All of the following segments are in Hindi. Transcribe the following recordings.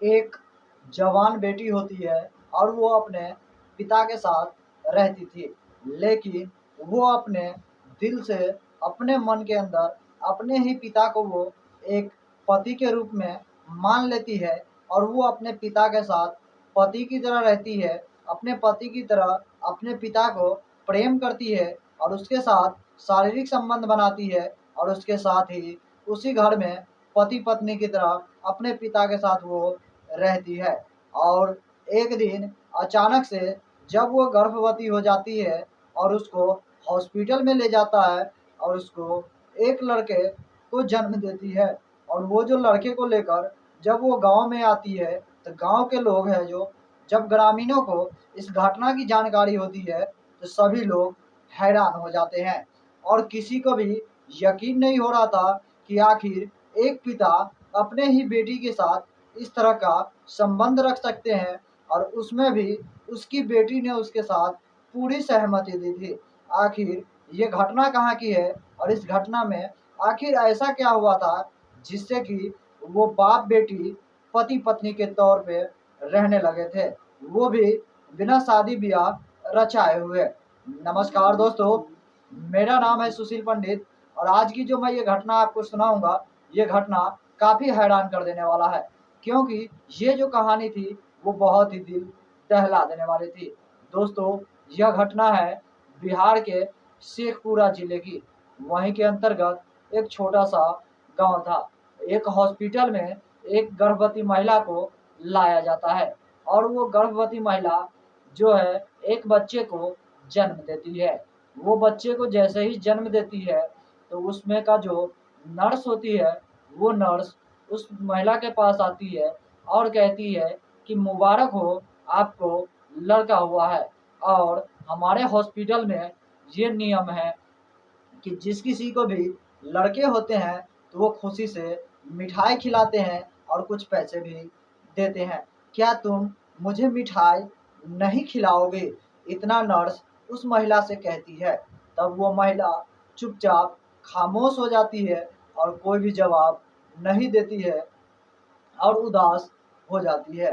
एक जवान बेटी होती है और वो अपने पिता के साथ रहती थी। लेकिन वो अपने दिल से, अपने मन के अंदर अपने ही पिता को वो एक पति के रूप में मान लेती है और वो अपने पिता के साथ पति की तरह रहती है। अपने पति की तरह अपने पिता को प्रेम करती है और उसके साथ शारीरिक संबंध बनाती है और उसके साथ ही उसी घर में पति पत्नी की तरह अपने पिता के साथ वो रहती है। और एक दिन अचानक से जब वो गर्भवती हो जाती है और उसको हॉस्पिटल में ले जाता है और उसको एक लड़के को जन्म देती है। और वो जो लड़के को लेकर जब वो गांव में आती है तो गांव के लोग हैं जो, जब ग्रामीणों को इस घटना की जानकारी होती है तो सभी लोग हैरान हो जाते हैं। और किसी को भी यकीन नहीं हो रहा था कि आखिर एक पिता अपने ही बेटी के साथ इस तरह का संबंध रख सकते हैं, और उसमें भी उसकी बेटी ने उसके साथ पूरी सहमति दी थी। आखिर ये घटना कहाँ की है और इस घटना में आखिर ऐसा क्या हुआ था जिससे कि वो बाप बेटी पति पत्नी के तौर पे रहने लगे थे, वो भी बिना शादी ब्याह रचाए हुए। नमस्कार दोस्तों, मेरा नाम है सुशील पंडित और आज की जो मैं ये घटना आपको सुनाऊंगा, ये घटना काफ़ी हैरान कर देने वाला है, क्योंकि ये जो कहानी थी वो बहुत ही दिल दहला देने वाली थी। दोस्तों, यह घटना है बिहार के शेखपुरा जिले की। वहीं के अंतर्गत एक छोटा सा गांव था। एक हॉस्पिटल में एक गर्भवती महिला को लाया जाता है और वो गर्भवती महिला जो है एक बच्चे को जन्म देती है। वो बच्चे को जैसे ही जन्म देती है तो उसमें का जो नर्स होती है, वो नर्स उस महिला के पास आती है और कहती है कि मुबारक हो, आपको लड़का हुआ है। और हमारे हॉस्पिटल में ये नियम है कि जिस किसी को भी लड़के होते हैं तो वो खुशी से मिठाई खिलाते हैं और कुछ पैसे भी देते हैं। क्या तुम मुझे मिठाई नहीं खिलाओगे? इतना नर्स उस महिला से कहती है। तब वो महिला चुपचाप खामोश हो जाती है और कोई भी जवाब नहीं देती है और उदास हो जाती है।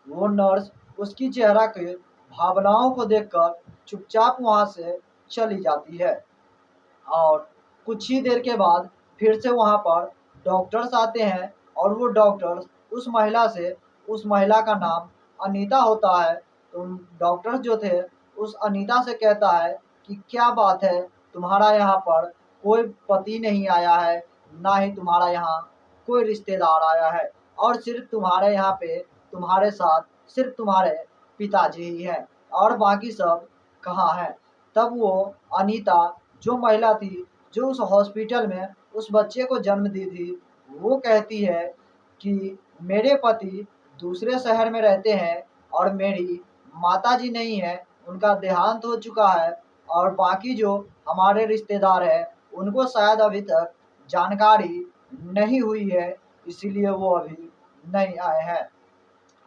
वो नर्स उसकी चेहरा के भावनाओं को देखकर चुपचाप वहाँ से चली जाती है। और कुछ ही देर के बाद फिर से वहाँ पर डॉक्टर्स आते हैं और वो डॉक्टर्स उस महिला से, उस महिला का नाम अनीता होता है, तो डॉक्टर्स जो थे उस अनीता से कहता है कि क्या बात है, तुम्हारा यहाँ पर कोई पति नहीं आया है, ना ही तुम्हारा यहाँ कोई रिश्तेदार आया है, और सिर्फ तुम्हारे यहाँ पे तुम्हारे साथ सिर्फ तुम्हारे पिताजी ही हैं, और बाकी सब कहाँ हैं? तब वो अनीता, जो महिला थी जो उस हॉस्पिटल में उस बच्चे को जन्म दी थी, वो कहती है कि मेरे पति दूसरे शहर में रहते हैं और मेरी माताजी नहीं है, उनका देहांत हो चुका है, और बाकी जो हमारे रिश्तेदार हैं उनको शायद अभी तक जानकारी नहीं हुई है, इसीलिए वो अभी नहीं आए हैं,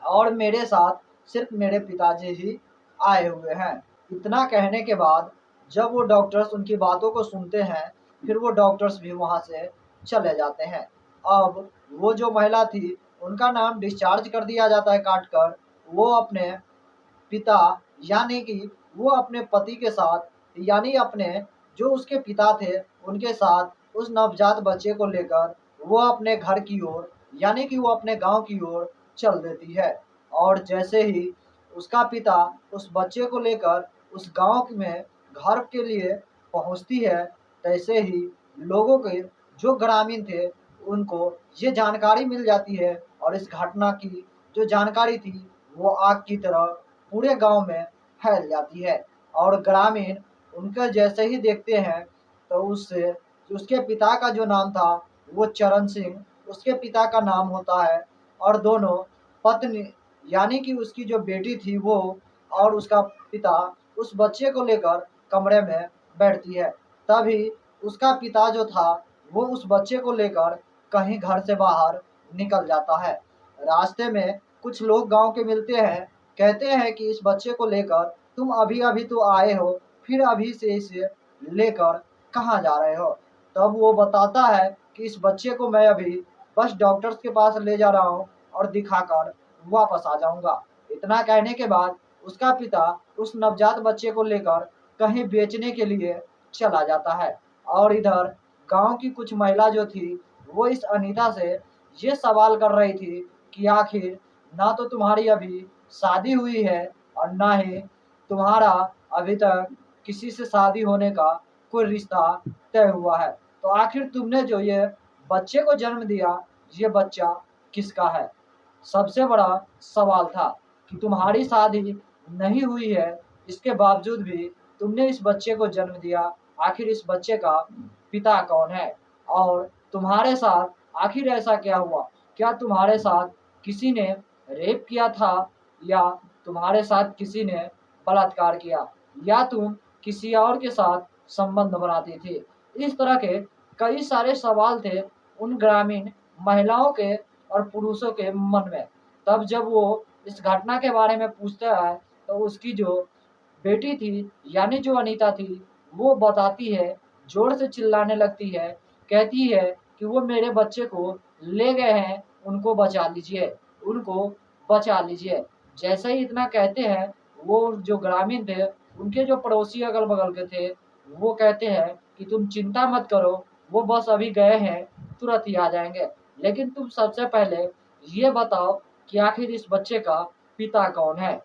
और मेरे साथ सिर्फ मेरे पिताजी ही आए हुए हैं। इतना कहने के बाद जब वो डॉक्टर्स उनकी बातों को सुनते हैं, फिर वो डॉक्टर्स भी वहाँ से चले जाते हैं। अब वो जो महिला थी उनका नाम डिस्चार्ज कर दिया जाता है काट कर। वो अपने पिता, यानी कि वो अपने पति के साथ, यानी अपने जो उसके पिता थे उनके साथ उस नवजात बच्चे को लेकर वो अपने घर की ओर, यानी कि वो अपने गांव की ओर चल देती है। और जैसे ही उसका पिता उस बच्चे को लेकर उस गांव में घर के लिए पहुंचती है, तैसे ही लोगों के जो ग्रामीण थे उनको ये जानकारी मिल जाती है, और इस घटना की जो जानकारी थी वो आग की तरह पूरे गांव में फैल जाती है। और ग्रामीण उनका जैसे ही देखते हैं तो उससे, उसके पिता का जो नाम था वो चरण सिंह उसके पिता का नाम होता है, और दोनों पत्नी, यानी कि उसकी जो बेटी थी वो और उसका पिता उस बच्चे को लेकर कमरे में बैठती है। तभी उसका पिता जो था वो उस बच्चे को लेकर कहीं घर से बाहर निकल जाता है। रास्ते में कुछ लोग गांव के मिलते हैं, कहते हैं कि इस बच्चे को लेकर तुम अभी अभी तो आए हो, फिर अभी से इसे लेकर कहाँ जा रहे हो? तब वो बताता है कि इस बच्चे को मैं अभी बस डॉक्टर्स के पास ले जा रहा हूँ और दिखाकर वापस आ जाऊंगा। इतना कहने के बाद उसका पिता उस नवजात बच्चे को लेकर कहीं बेचने के लिए चला जाता है। और इधर गांव की कुछ महिला जो थी वो इस अनीता से ये सवाल कर रही थी कि आखिर ना तो तुम्हारी अभी शादी हुई है और ना ही तुम्हारा अभी तक किसी से शादी होने का कोई रिश्ता तय हुआ है। तो आखिर तुमने जो ये बच्चे को जन्म दिया, ये बच्चा किसका है? सबसे बड़ा सवाल था कि तुम्हारी शादी नहीं हुई है, इसके बावजूद भी तुमने इस बच्चे को जन्म दिया। आखिर इस बच्चे का पिता कौन है? और तुम्हारे साथ आखिर ऐसा क्या हुआ? क्या तुम्हारे साथ किसी ने रेप किया था, या तुम्हारे साथ किसी ने बलात्कार किया, या तुम किसी और के साथ संबंध बनाती थी? इस तरह के कई सारे सवाल थे उन ग्रामीण महिलाओं के और पुरुषों के मन में। तब जब वो इस घटना के बारे में पूछता है तो उसकी जो बेटी थी, यानी जो अनीता थी, वो बताती है, जोर से चिल्लाने लगती है, कहती है कि वो मेरे बच्चे को ले गए हैं, उनको बचा लीजिए, उनको बचा लीजिए। जैसे ही इतना कहते हैं, वो जो ग्रामीण थे, उनके जो पड़ोसी अगल बगल के थे, वो कहते हैं कि तुम चिंता मत करो, वो बस अभी गए हैं, तुरंत ही आ जाएंगे। लेकिन तुम सबसे पहले ये बताओ कि आखिर इस बच्चे का पिता कौन है?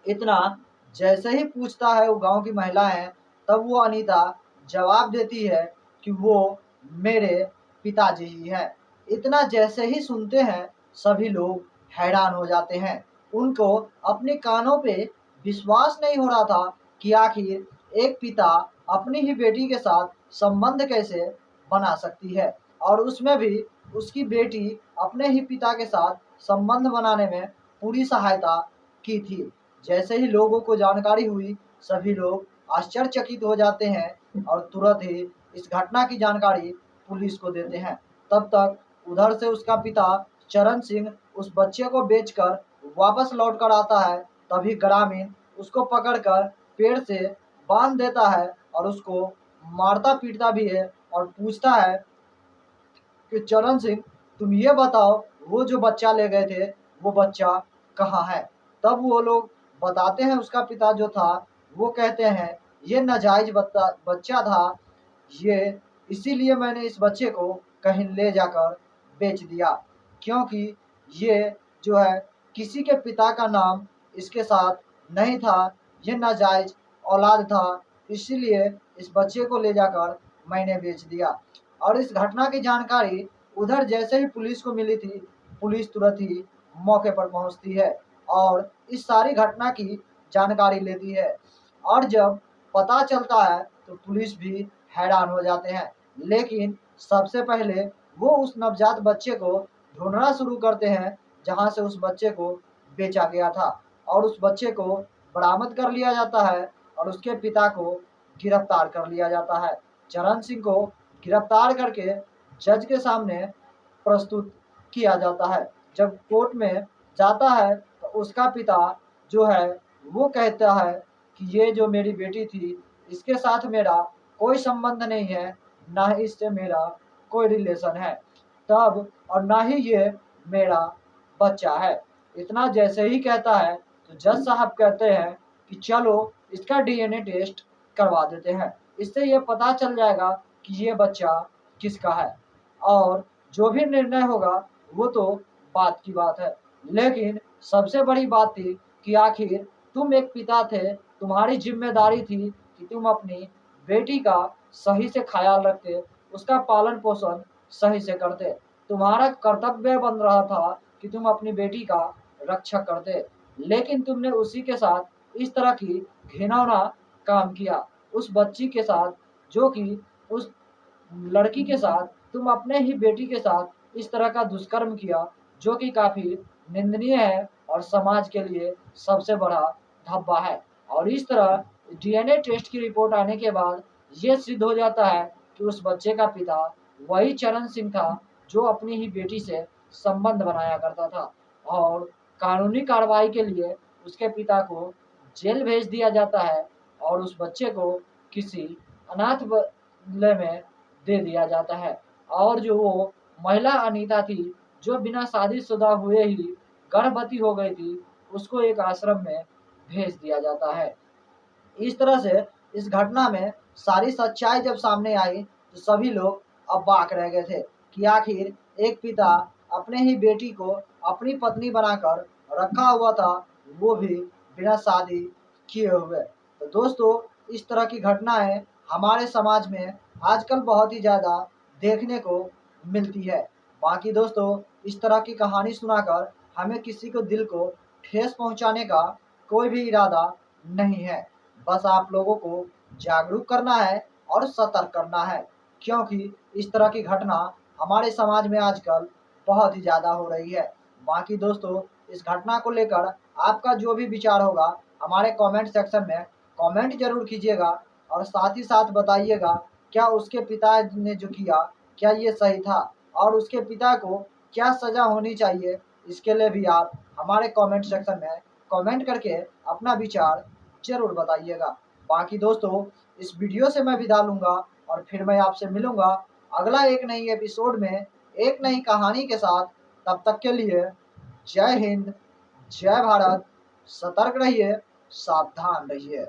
इतना जैसे ही पूछता है वो गांव की महिलाएं, तब वो अनीता जवाब देती है कि वो मेरे पिताजी ही हैं। इतना जैसे ही सुनते हैं सभी लोग हैरान हो जाते हैं। उनको अपने कानों पे विश्वास नहीं हो रहा था कि आखिर एक पिता अपनी ही बेटी के साथ संबंध कैसे बना सकती है, और उसमें भी उसकी बेटी अपने ही पिता के साथ संबंध बनाने में पूरी सहायता की थी। जैसे ही लोगों को जानकारी हुई, सभी लोग आश्चर्यचकित हो जाते हैं और तुरंत ही इस घटना की जानकारी पुलिस को देते हैं। तब तक उधर से उसका पिता चरण सिंह उस बच्चे को बेचकर वापस लौट कर आता है। तभी ग्रामीण उसको पकड़कर पेड़ से बांध देता है और उसको मारता पीटता भी है और पूछता है कि चरण सिंह, तुम ये बताओ, वो जो बच्चा ले गए थे, वो बच्चा कहाँ है? तब वो लोग बताते हैं, उसका पिता जो था वो कहते हैं ये नाजायज बच्चा था, ये इसीलिए मैंने इस बच्चे को कहीं ले जाकर बेच दिया, क्योंकि ये जो है किसी के पिता का नाम इसके साथ नहीं था, ये नाजायज औलाद था, इसीलिए इस बच्चे को ले जाकर मैंने बेच दिया। और इस घटना की जानकारी उधर जैसे ही पुलिस को मिली थी, पुलिस तुरंत ही मौके पर पहुंचती है और इस सारी घटना की जानकारी लेती है। और जब पता चलता है तो पुलिस भी हैरान हो जाते हैं। लेकिन सबसे पहले वो उस नवजात बच्चे को ढूंढना शुरू करते हैं जहां से उस बच्चे को बेचा गया था, और उस बच्चे को बरामद कर लिया जाता है और उसके पिता को गिरफ्तार कर लिया जाता है। चरण सिंह को गिरफ्तार करके जज के सामने प्रस्तुत किया जाता है। जब कोर्ट में जाता है तो उसका पिता जो है वो कहता है कि ये जो मेरी बेटी थी, इसके साथ मेरा कोई संबंध नहीं है, ना ही इससे मेरा कोई रिलेशन है, तब और ना ही ये मेरा बच्चा है। इतना जैसे ही कहता है तो जज साहब कहते हैं कि चलो इसका डीएनए टेस्ट करवा देते हैं, इससे ये पता चल जाएगा कि ये बच्चा किसका है, और जो भी निर्णय होगा वो तो बात की बात है। लेकिन सबसे बड़ी बात थी कि आखिर तुम एक पिता थे, तुम्हारी जिम्मेदारी थी कि तुम अपनी बेटी का सही से ख्याल रखते, उसका पालन पोषण सही से करते। तुम्हारा कर्तव्य बन रहा था कि तुम अपनी बेटी का रक्षा करते, लेकिन तुमने उसी के साथ इस तरह की घिनौना काम किया। उस बच्ची के साथ, जो कि उस लड़की के साथ, तुम अपने ही बेटी के साथ इस तरह का दुष्कर्म किया, जो कि काफी निंदनीय है और समाज के लिए सबसे बड़ा धब्बा है। और इस तरह डीएनए टेस्ट की रिपोर्ट आने के बाद ये सिद्ध हो जाता है कि उस बच्चे का पिता वही चरण सिंह था जो अपनी ही बेटी से संबंध बनाया करता था। और कानूनी कार्रवाई के लिए उसके पिता को जेल भेज दिया जाता है और उस बच्चे को किसी अनाथ बंगले में दे दिया जाता है। और जो वो महिला अनीता थी, जो बिना शादीशुदा हुए ही गर्भवती हो गई थी उसको एक आश्रम में भेज दिया जाता है। इस तरह से इस घटना में सारी सच्चाई जब सामने आई तो सभी लोग अबाक रह गए थे कि आखिर एक पिता अपने ही बेटी को अपनी पत्नी बनाकर रखा हुआ था, वो भी बिना शादी किए हुए। तो दोस्तों, इस तरह की घटनाएं हमारे समाज में आजकल बहुत ही ज़्यादा देखने को मिलती है। बाकी दोस्तों, इस तरह की कहानी सुनाकर हमें किसी को दिल को ठेस पहुंचाने का कोई भी इरादा नहीं है। बस आप लोगों को जागरूक करना है और सतर्क करना है, क्योंकि इस तरह की घटना हमारे समाज में आजकल बहुत ही ज़्यादा हो रही है। बाकी दोस्तों, इस घटना को लेकर आपका जो भी विचार होगा हमारे कमेंट सेक्शन में कमेंट जरूर कीजिएगा और साथ ही साथ बताइएगा क्या उसके पिता ने जो किया क्या ये सही था और उसके पिता को क्या सज़ा होनी चाहिए। इसके लिए भी आप हमारे कमेंट सेक्शन में कमेंट करके अपना विचार ज़रूर बताइएगा। बाकी दोस्तों, इस वीडियो से मैं विदा लूँगा और फिर मैं आपसे मिलूँगा अगला एक नई एपिसोड में एक नई कहानी के साथ। तब तक के लिए जय हिंद, जय भारत, सतर्क रहिए, सावधान रहिए।